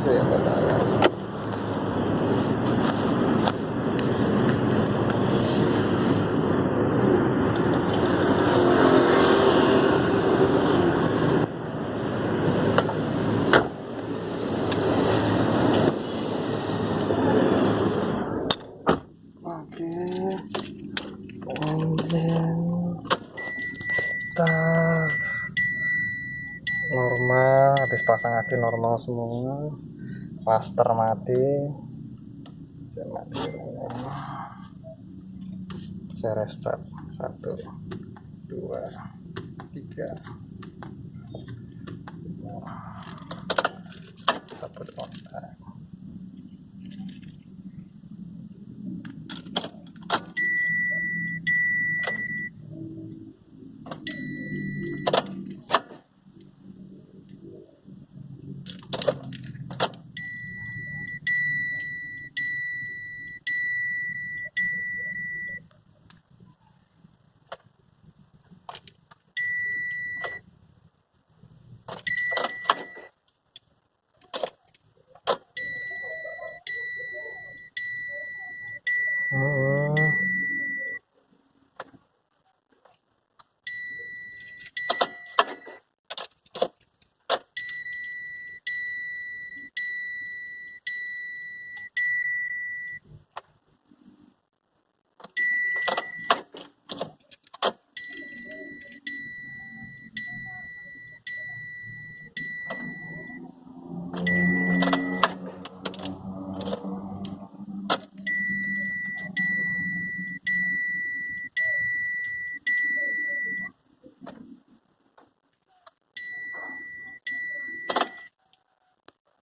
ya benar. Oke, engine start normal, habis pasang aki normal semua, plaster mati, saya mati, saya restart 1 2 3 cabut kontak.